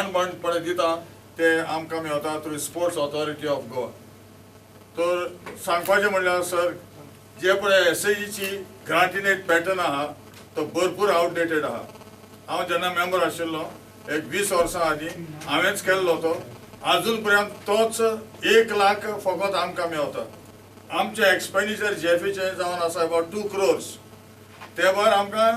पांडपणे दिता ते आमकां मेळटा through sports authority of Goa. तर सांगपाचें म्हणल्यार सर जे पळय SAGची ग्रांटीनेट पॅटर्न आहा तो भरपूर आउटडेटेड आहा. हांव जेन्ना मेंबर आशिल्लो एक 20 वर्सां आदीं हांवेंच केल्लो तो. अजून पर्यंत तोच 1 लाख फकत आमकां मेळटा. आमचे एक्सपेंडिचर JFEचे जावन आसा अबाउट 2 crores. ते भायर आमकां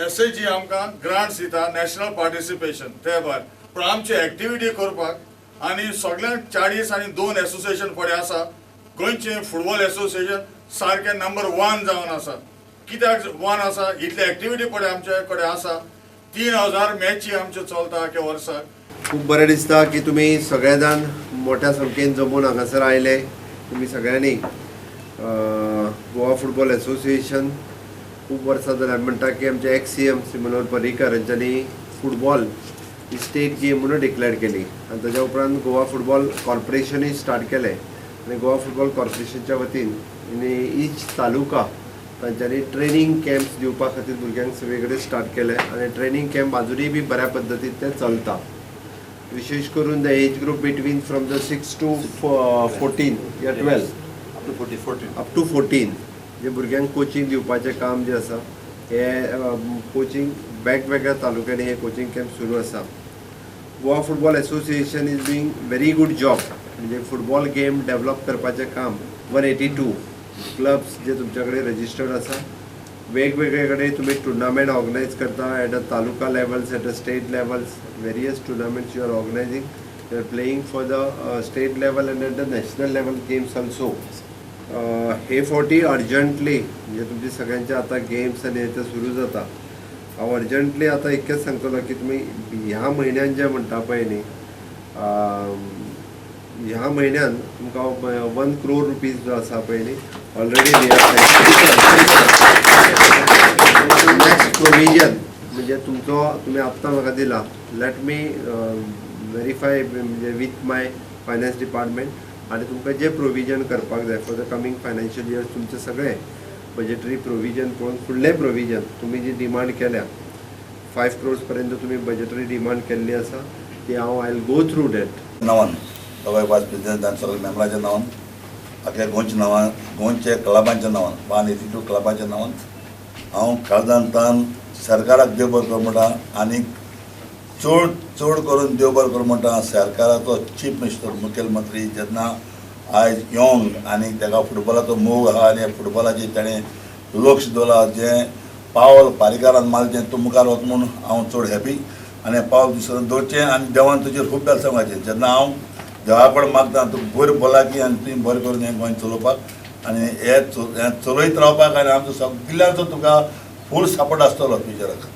SAG आमकां ग्रांट्स दिता नॅशनल पार्टिसिपेशन ते भायर. पूण आमची एक्टिविटी करपाक आनी सगळ्यांक 40 आनी 2 एसोसिएशन फुडें आसा. गोंयचें फुटबॉल एसोसिएशन सारकें नंबर 1 जावन आसा. कित्याक 1 आसा इतली एक्टिविटी फुडें आमचे कडेन आसा. 3000 मॅची आमच्यो चलता एका वर्साक. खूब बरें दिसता की तुमी सगळे जाण मोठ्या संख्येन जमून हांगासर आयले. तुमी सगळ्यांनी गोवा फुटबॉल एसोसिएशन खूब वर्सां जाल्यार म्हणटा की आमचे CM श्री मनोहर पर्रीकर हांच्यांनी फुटबॉल ही स्टेट गेम म्हणून डिक्लेअर केली आनी ताच्या उपरांत गोवा फुटबॉल कॉर्पोरेशनूय स्टार्ट केलें. आनी गोवा फुटबॉल कॉर्पोरेशनच्या वतीन ईच तालुका तांच्यांनी ट्रेनिंग कॅम्प्स दिवपा खातीर भुरग्यांक सगळे कडेन स्टार्ट केले आनी ट्रेनिंग कॅम्प अजुनूय बी बऱ्या पद्दतीन ते चलता. विशेष करून the age group between from the 6 to 14 या 12 अप टू 14 जे भुरग्यांक कोचिंग दिवपाचें काम जे आसा हे कोचिंग वेगवेगळ्या तालुक्यांनी हे कोचिंग कॅम्प सुरू आसा. Goa football association is doing very good job. म्हणजे फुटबॉल गेम डेव्हलप करपाचें काम 182 क्लब्स जे तुमच्या कडेन रजिस्टर्ड आसा. वेगवेगळे कडेन तुमी टुर्नामेंट ऑर्गनायज करता at a taluka levels at a state levels. Various tournaments you are organising. You are playing for the state level and at the national level games also. हे फावटी अर्जंटली म्हणजे तुमचे सगळ्यांचे आता गेम्स आनी हेचे सुरू जाता. हांव अर्जंटली आता इतकेंच सांगतलो की तुमी ह्या म्हयन्यान जे म्हणटा पळय न्ही ह्या म्हयन्यान तुमकां 1 crore रुपीज जो आसा पळय न्ही ऑलरेडी नेक्स्ट प्रोविजन म्हणजे तुमचो तुमी आत्तां म्हाका दिला. लेट मी व्हेरीफाय म्हणजे वीथ माय फायनान्स डिपार्टमेंट आनी तुमकां जे प्रोविजन करपाक जाय for the coming financial year तुमचे सगळे बजेटरी प्रोविजन पळोवन फुडले प्रोविजन तुमी जी डिमांड केल्या 5 crores पर्यंत तुमी बजेटरी डिमांड केल्ली आसा ती हांव I will go through that. नांवान सगळे वायस प्रेसिडेंट आनी सगळे मेंबराच्या नांवान आख्या गोंयच्या नांवान गोंयचे क्लबांच्या नांवान 182 क्लबाच्या नांवान हांव काळजांतान सरकाराक देव बरें करूं म्हणटा आनी चड करून देव बरें करूं म्हणटा सरकाराचो चीफ मिनिस्टर मुखेलमंत्री जेन्ना आयज यंग आनी ताका फुटबॉलाचो मोग आहा आनी फुटबॉलाची ताणें लक्ष दवरला जें पावल पारीकारान मारचें तो मुखार वता म्हूण हांव चड हॅपी आनी पावल दुसरें दवरचें आनी देवान तुजेर खूब बेल सांगपाचें. जेन्ना हांव देवा कडेन मागता तूं बरें भलायकी आनी तुवें बरें करून हें गोंय चलोवपाक आनी हें चलयत रावपाक आनी आमचो सगळ्यांचो तुका फूल सपोर्ट आसतलो फ्युचराक.